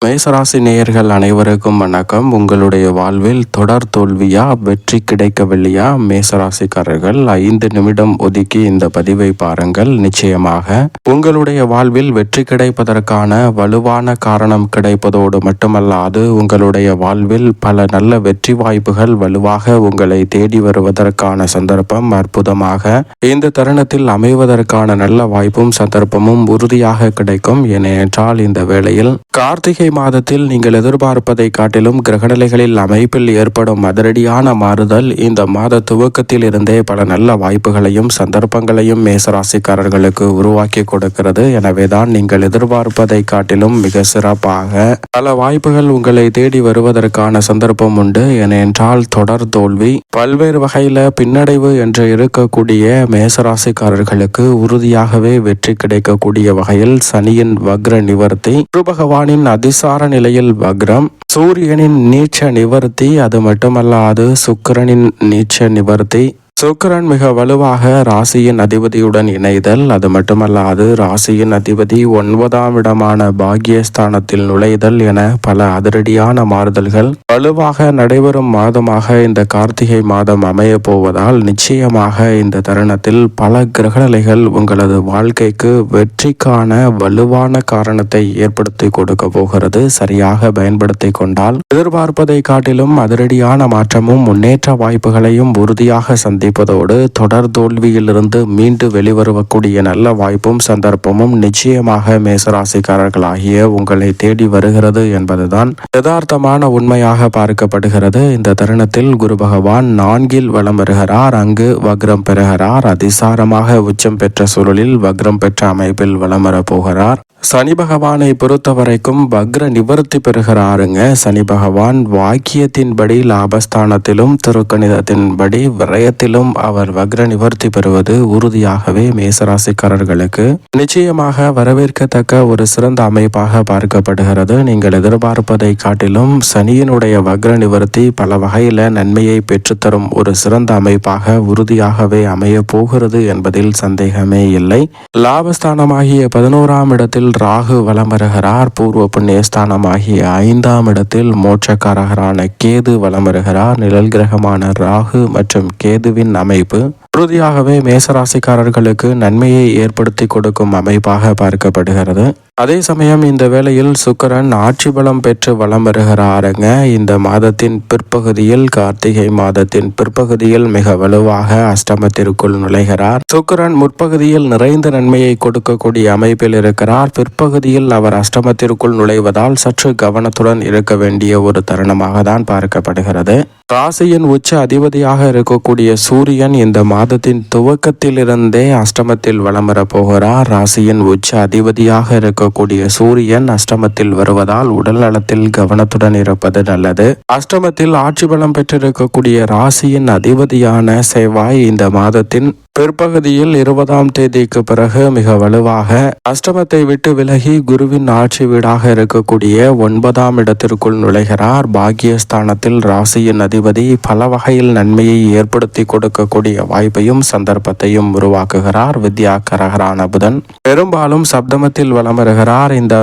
மேசராசி நேயர்கள் அனைவருக்கும் வணக்கம். உங்களுடைய வாழ்வில் தொடர் தோல்வியா, வெற்றி கிடைக்கவில்லையா? மேசராசிக்காரர்கள் 5 நிமிடம் ஒதுக்கி இந்த பதிவை பாருங்கள். நிச்சயமாக உங்களுடைய வாழ்வில் வெற்றி கிடைப்பதற்கான வலுவான காரணம் கிடைப்பதோடு மட்டுமல்லாது உங்களுடைய வாழ்வில் பல நல்ல வெற்றி வாய்ப்புகள் வலுவாக உங்களை தேடி வருவதற்கான சந்தர்ப்பம் அற்புதமாக இந்த தருணத்தில் அமைவதற்கான நல்ல வாய்ப்பும் சந்தர்ப்பமும் உறுதியாக கிடைக்கும். ஏனென்றால் இந்த வேளையில் கார்த்திகை மாதத்தில் நீங்கள் எதிர்பார்ப்பதை காட்டிலும் கிரகநிலைகளில் அமைப்பில் ஏற்படும் அதிரடியான மாறுதல் இந்த மாத துவக்கத்தில் இருந்தே பல நல்ல வாய்ப்புகளையும் சந்தர்ப்பங்களையும் மேசராசிக்காரர்களுக்கு உருவாக்கி கொடுக்கிறது. எனவேதான் நீங்கள் எதிர்பார்ப்பதை காட்டிலும் மிக சிறப்பாக பல வாய்ப்புகள் உங்களை தேடி வருவதற்கான சந்தர்ப்பம் உண்டு. ஏனென்றால் தொடர் தோல்வி, பல்வேறு வகையில பின்னடைவு என்று இருக்கக்கூடிய மேசராசிக்காரர்களுக்கு உறுதியாகவே வெற்றி கிடைக்கக்கூடிய வகையில் சனியின் வக்ர நிவர்த்தி, குரு பகவானின் அதிசார நிலையில் வக்ரம், சூரியனின் நீச்ச நிவர்த்தி, அது மட்டுமல்லாது சுக்கிரனின் நீச்ச நிவர்த்தி, சுக்கிரன் மிக வலுவாக ராசியின் அதிபதியுடன் இணைதல், அது மட்டுமல்லாது ராசியின் அதிபதி 9ஆம் இடமான பாக்கியஸ்தானத்தில் நுழைதல் என பல அதிரடியான மாறுதல்கள் வலுவாக நடைபெறும் மாதமாக இந்த கார்த்திகை மாதம் அமைய போவதால் நிச்சயமாக இந்த தருணத்தில் பல கிரகநிலைகள் உங்களது வாழ்க்கைக்கு வெற்றிக்கான வலுவான காரணத்தை ஏற்படுத்தி கொடுக்க போகிறது. சரியாக பயன்படுத்தி கொண்டால் எதிர்பார்ப்பதை காட்டிலும் அதிரடியான மாற்றமும் முன்னேற்ற வாய்ப்புகளையும் உறுதியாக சந்திப்பதோடு தொடர் தோல்வியிலிருந்து மீண்டு வெளிவரக்கூடிய நல்ல வாய்ப்பும் சந்தர்ப்பமும் நிச்சயமாக மேசராசிக்காரர்களாகிய உங்களை தேடி வருகிறது என்பதுதான் யதார்த்தமான உண்மையாக பார்க்கப்படுகிறது. இந்த தருணத்தில் குரு பகவான் 4இல் வலம் வருகிறார். அங்கு வக்ரம் பெறுகிறார். அதிசாரமாக உச்சம் பெற்ற சூழலில் வக்ரம் பெற்ற அமைப்பில் வலம் வரப் போகிறார். சனி பகவானை பொறுத்தவரைக்கும் வக்ர நிவர்த்தி பெறுகிறாருங்க. சனி பகவான் வாக்கியத்தின்படி லாபஸ்தானத்திலும் திருக்கணிதத்தின்படி விரயத்திலும் அவர் வக்ர நிவர்த்தி பெறுவது உறுதியாகவே மேசராசிக்காரர்களுக்கு நிச்சயமாக வரவேற்கத்தக்க ஒரு சிறந்த அமைப்பாக பார்க்கப்படுகிறது. நீங்கள் எதிர்பார்ப்பதை காட்டிலும் சனியினுடைய வக்ர நிவர்த்தி பல வகையில நன்மையை பெற்றுத்தரும் ஒரு சிறந்த அமைப்பாக உறுதியாகவே அமைய போகிறது என்பதில் சந்தேகமே இல்லை. லாபஸ்தானமாகிய 11ஆம் இடத்தில் ராகு வலம் வருகிறார். பூர்வ புண்ணியஸ்தானமாகிய 5ஆம் இடத்தில் மோட்சக்காரகரான கேது வலம் வருகிறார். நிழல் கிரகமான ராகு மற்றும் கேதுவின் அமைப்பு உறுதியாகவே மேசராசிக்காரர்களுக்கு நன்மையை ஏற்படுத்தி கொடுக்கும் அமைப்பாக பார்க்கப்படுகிறது. அதே சமயம் இந்த வேளையில் சுக்கிரன் ஆட்சி பலம் பெற்று வலம் வருகிறாருங்க. இந்த மாதத்தின் பிற்பகுதியில், கார்த்திகை மாதத்தின் பிற்பகுதியில் மிக வலுவாக அஷ்டமத்திற்குள் நுழைகிறார். சுக்கிரன் முற்பகுதியில் நிறைந்த நன்மையை கொடுக்கக்கூடிய அமைப்பில் இருக்கிறார். பிற்பகுதியில் அவர் அஷ்டமத்திற்குள் நுழைவதால் சற்று கவனத்துடன் இருக்க வேண்டிய ஒரு தருணமாக தான் பார்க்கப்படுகிறது. ராசியின் உச்ச அதிபதியாக இருக்கக்கூடிய சூரியன் இந்த மாதத்தின் துவக்கத்திலிருந்தே அஷ்டமத்தில் வலம் வரப்போகிறார். ராசியின் உச்ச அதிபதியாக இருக்கக்கூடிய சூரியன் அஷ்டமத்தில் வருவதால் உடல் நலத்தில் கவனத்துடன் இருப்பது நல்லது. அஷ்டமத்தில் ஆட்சி பலம் பெற்றிருக்கக்கூடிய ராசியின் அதிபதியான செவ்வாய் இந்த மாதத்தின் பிற்பகுதியில் 20ஆம் தேதிக்கு பிறகு மிக வலுவாக அஷ்டமத்தை விட்டு விலகி குருவின் ஆட்சி வீடாக இருக்கக்கூடிய 9ஆம் இடத்திற்குள் நுழைகிறார். பாக்கியஸ்தானத்தில் ராசியின் அதிபதி பல வகையில் நன்மையை ஏற்படுத்தி கொடுக்கக்கூடிய வாய்ப்பையும் சந்தர்ப்பத்தையும் உருவாக்குகிறார். வித்யாகரகரான புதன் பெரும்பாலும் சப்தமத்தில் வலம் வருகிறார். இந்த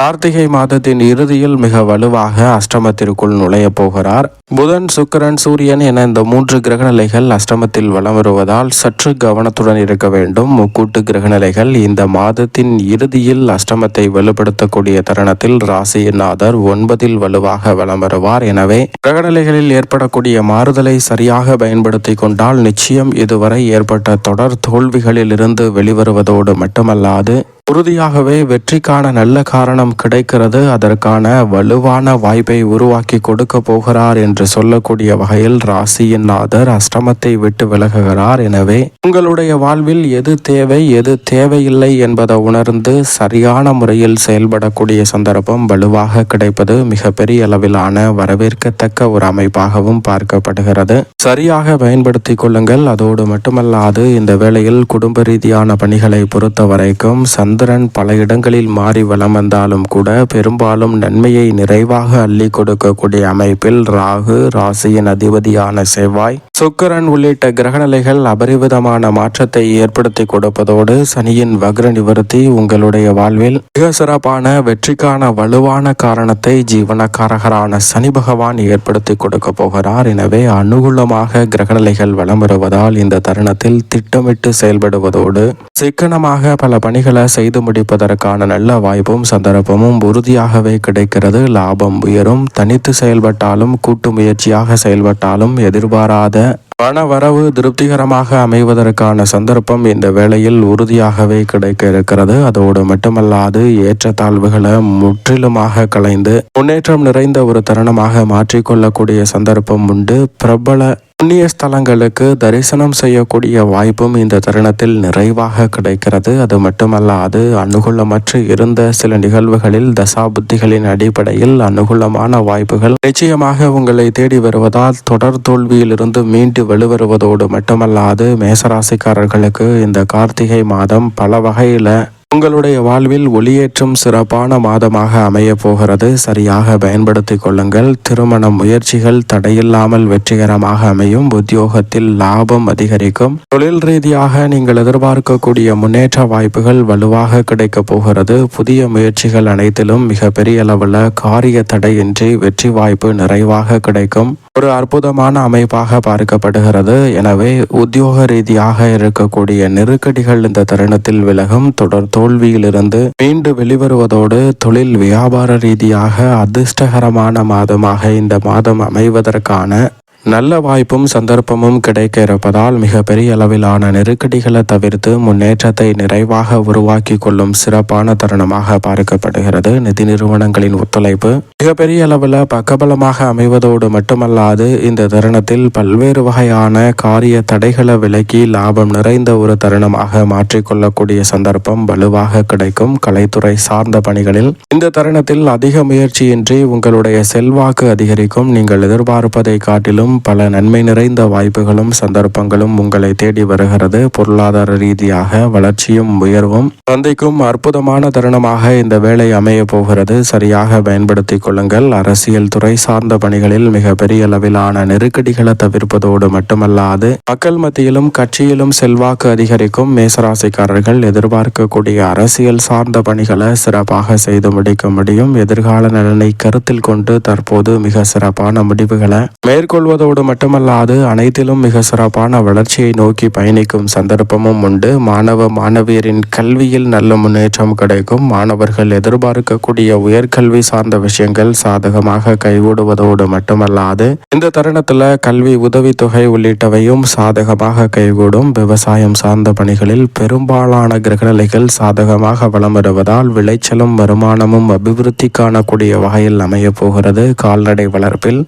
கார்த்திகை மாதத்தின் இறுதியில் மிக வலுவாக அஷ்டமத்திற்குள் நுழைய போகிறார். புதன், சுக்கிரன், சூரியன் என இந்த 3 கிரகநிலைகள் அஷ்டமத்தில் வலம் வருவதால் சற்று கவனத்துடன் இருக்க வேண்டும். முக்கூட்டு கிரகநிலைகள் இந்த மாதத்தின் இறுதியில் அஷ்டமத்தை வலுப்படுத்தக்கூடிய தருணத்தில் ராசிநாதர் 9இல் வலுவாக வலம் வருவார். எனவே கிரகநிலைகளில் ஏற்படக்கூடிய மாறுதலை சரியாக பயன்படுத்தி கொண்டால் நிச்சயம் இதுவரை ஏற்பட்ட தொடர் தோல்விகளில் இருந்து வெளிவருவதோடு மட்டுமல்லாது உறுதியாகவே வெற்றிக்கான நல்ல காரணம் கிடைக்கிறது. அதற்கான வலுவான வாய்ப்பை உருவாக்கி கொடுக்க போகிறார் என்று சொல்லக்கூடிய வகையில் ராசியின் நாதர் அஷ்டமத்தை விட்டு விலகுகிறார். எனவே உங்களுடைய வாழ்வில் எது தேவை, எது தேவையில்லை என்பதை உணர்ந்து சரியான முறையில் செயல்படக்கூடிய சந்தர்ப்பம் வலுவாக கிடைப்பது மிகப்பெரிய அளவிலான வரவேற்கத்தக்க ஒரு அமைப்பாகவும் பார்க்கப்படுகிறது. சரியாக பயன்படுத்தி கொள்ளுங்கள். அதோடு மட்டுமல்லாது இந்த வேளையில் குடும்ப ரீதியான பணிகளை பொறுத்த வரைக்கும் சந்திரன் பல இடங்களில் மாறி வலம் வந்தாலும் கூட பெரும்பாலும் நன்மையை நிறைவாக அள்ளி கொடுக்கக்கூடிய அமைப்பில் ராகு, ராசியின் அதிபதியான செவ்வாய், சுக்கிரன் உள்ளிட்ட கிரகநிலைகள் அபரிவிதமான மாற்றத்தை ஏற்படுத்தி கொடுப்பதோடு சனியின் வக்ர நிவர்த்தி உங்களுடைய வாழ்வில் மிக சிறப்பான வெற்றிக்கான வலுவான காரணத்தை ஜீவனக்காரகரான சனி பகவான் ஏற்படுத்தி கொடுக்க போகிறார். எனவே அனுகூலமாக கிரகநிலைகள் வலம் வருவதால் இந்த தருணத்தில் திட்டமிட்டு செயல்படுவதோடு சிக்கனமாக பல பணிகளை செய்து முடிப்பதற்கான நல்ல வாய்ப்பும் சந்தர்ப்பமும் உறுதியாகவே கிடைக்கிறது. லாபம் உயரும். தனித்து செயல்பட்டாலும் கூட்டு முயற்சியாக செயல்பட்டாலும் எதிர்பாராத பண வரவு திருப்திகரமாக அமைவதற்கான சந்தர்ப்பம் இந்த வேளையில் உறுதியாகவே கிடைக்க இருக்கிறது. அதோடு மட்டுமல்லாது ஏற்றத்தாழ்வுகளை முற்றிலுமாக களைந்து முன்னேற்றம் நிறைந்த ஒரு தருணமாக மாற்றிக்கொள்ளக்கூடிய சந்தர்ப்பம் உண்டு. பிரபல புண்ணிய ஸ்தலங்களுக்கு தரிசனம் செய்யக்கூடிய வாய்ப்பும் இந்த தருணத்தில் நிறைவாக கிடைக்கிறது. அது மட்டுமல்லாது அனுகூலமற்று இருந்த சில நிகழ்வுகளில் தசாபுத்திகளின் அடிப்படையில் அனுகூலமான வாய்ப்புகள் நிச்சயமாக உங்களை தேடி வருவதால் தொடர் தோல்வியிலிருந்து மீண்டு வெளிவருவதோடு மட்டுமல்லாது மேசராசிக்காரர்களுக்கு இந்த கார்த்திகை மாதம் பல வகையில உங்களுடைய வாழ்வில் ஒளியேற்றும் சிறப்பான மாதமாக அமைய போகிறது. சரியாக பயன்படுத்திக் கொள்ளுங்கள். திருமண முயற்சிகள் தடையில்லாமல் வெற்றிகரமாக அமையும். உத்தியோகத்தில் லாபம் அதிகரிக்கும். தொழில் ரீதியாக நீங்கள் எதிர்பார்க்கக்கூடிய முன்னேற்ற வாய்ப்புகள் வலுவாக கிடைக்க போகிறது. புதிய முயற்சிகள் அனைத்திலும் மிக பெரிய அளவில் காரிய தடையின்றி வெற்றி வாய்ப்பு நிறைவாக கிடைக்கும். ஒரு அற்புதமான அமைப்பாக பார்க்கப்படுகிறது. எனவே உத்தியோக ரீதியாக இருக்கக்கூடிய நெருக்கடிகள் இந்த தருணத்தில் விலகும். தொடர் தோல்வியிலிருந்து மீண்டு வெளிவருவதோடு தொழில் வியாபார ரீதியாக அதிர்ஷ்டகரமான மாதமாக இந்த மாதம் அமைவதற்கான நல்ல வாய்ப்பும் சந்தர்ப்பமும் கிடைக்க இருப்பதால் மிக பெரிய அளவிலான நெருக்கடிகளை தவிர்த்து முன்னேற்றத்தை நிறைவாக உருவாக்கி கொள்ளும் சிறப்பான தருணமாக பார்க்கப்படுகிறது. நிதி நிறுவனங்களின் ஒத்துழைப்பு மிகப்பெரிய அளவில் பக்கபலமாக அமைவதோடு மட்டுமல்லாது இந்த தருணத்தில் பல்வேறு வகையான காரிய தடைகளை விலக்கி லாபம் நிறைந்த ஒரு தருணமாக மாற்றிக்கொள்ளக்கூடிய சந்தர்ப்பம் வலுவாக கிடைக்கும். கலைத்துறை சார்ந்த பணிகளில் இந்த தருணத்தில் அதிக முயற்சியின்றி உங்களுடைய செல்வாக்கு அதிகரிக்கும். நீங்கள் எதிர்பார்ப்பதை காட்டிலும் பல நன்மை நிறைந்த வாய்ப்புகளும் சந்தர்ப்பங்களும் உங்களை தேடி வருகிறது. பொருளாதார ரீதியாக வளர்ச்சியும் உயர்வும் சந்தைக்கும் அற்புதமான தருணமாக இந்த வேலை அமைய போகிறது. சரியாக பயன்படுத்திக் கொள்ளுங்கள். அரசியல் துறை சார்ந்த பணிகளில் மிக பெரிய அளவிலான நெருக்கடிகளை தவிர்ப்பதோடு மட்டுமல்லாது மக்கள் மத்தியிலும் கட்சியிலும் செல்வாக்கு அதிகரிக்கும். மேசராசிக்காரர்கள் எதிர்பார்க்கக்கூடிய அரசியல் சார்ந்த பணிகளை சிறப்பாக செய்து முடிக்க முடியும். எதிர்கால நலனை கருத்தில் கொண்டு தற்போது மிக சிறப்பான முடிவுகளை மேற்கொள்வதோடு மட்டுமல்லாது அனைத்திலும் மிக சிறப்பான வளர்ச்சியை நோக்கி பயணிக்கும் சந்தர்ப்பமும் உண்டு. மாணவ மாணவியரின் கல்வியில் நல்ல முன்னேற்றம் கிடைக்கும். மாணவர்கள் எதிர்பார்க்கக்கூடிய உயர்கல்வி சார்ந்த விஷயங்கள் சாதகமாக கைகூடுவதோடு மட்டுமல்லாது இந்த தருணத்துல கல்வி உதவித்தொகை உள்ளிட்டவையும் சாதகமாக கைகூடும். விவசாயம் சார்ந்த பணிகளில் பெரும்பாலான கிரகநிலைகள் சாதகமாக வலம் வருவதால் விளைச்சலும் வருமானமும் அபிவிருத்தி காணக்கூடிய வகையில் அமைய போகிறது. கால்நடை வளர்ப்பில்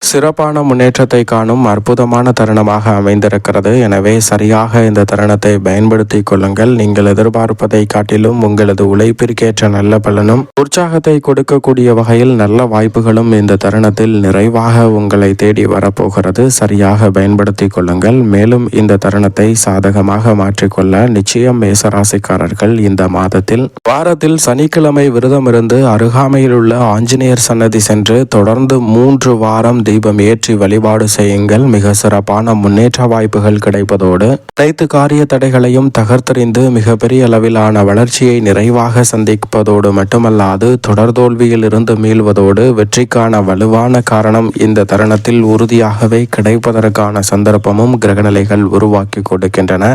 சிறப்பான முன்னேற்றத்தை காணும் அற்புதமான தருணமாக அமைந்திருக்கிறது. எனவே சரியாக இந்த தருணத்தை பயன்படுத்திக் கொள்ளுங்கள். நீங்கள் எதிர்பார்ப்பதை காட்டிலும் உங்களது உழைப்பிற்கேற்ற நல்ல பலனும் உற்சாகத்தை கொடுக்கக்கூடிய வகையில் நல்ல வாய்ப்புகளும் இந்த தருணத்தில் நிறைவாக உங்களை தேடி வரப்போகிறது. சரியாக பயன்படுத்திக் கொள்ளுங்கள். மேலும் இந்த தருணத்தை சாதகமாக மாற்றிக்கொள்ள நிச்சயம் மேசராசிக்காரர்கள் இந்த மாதத்தில் வாரத்தில் சனிக்கிழமை விரதமிருந்து அருகாமையில் உள்ள ஆஞ்சநேயர் சன்னதி சென்று தொடர்ந்து 3 வாரம் தீபம் ஏற்றி வழிபாடு செய்யுங்கள். மிக சிறப்பான முன்னேற்ற வாய்ப்புகள் கிடைப்பதோடு அனைத்து காரிய தடைகளையும் தகர்த்தெறிந்து மிகப்பெரிய அளவிலான வளர்ச்சியை நிறைவாக சந்திப்பதோடு மட்டுமல்லாது தொடர் தோல்வியில் இருந்து மீள்வதோடு வெற்றிக்கான வலுவான காரணம் இந்த தருணத்தில் உறுதியாகவே கிடைப்பதற்கான சந்தர்ப்பமும் கிரகநிலைகள் உருவாக்கி கொடுக்கின்றன.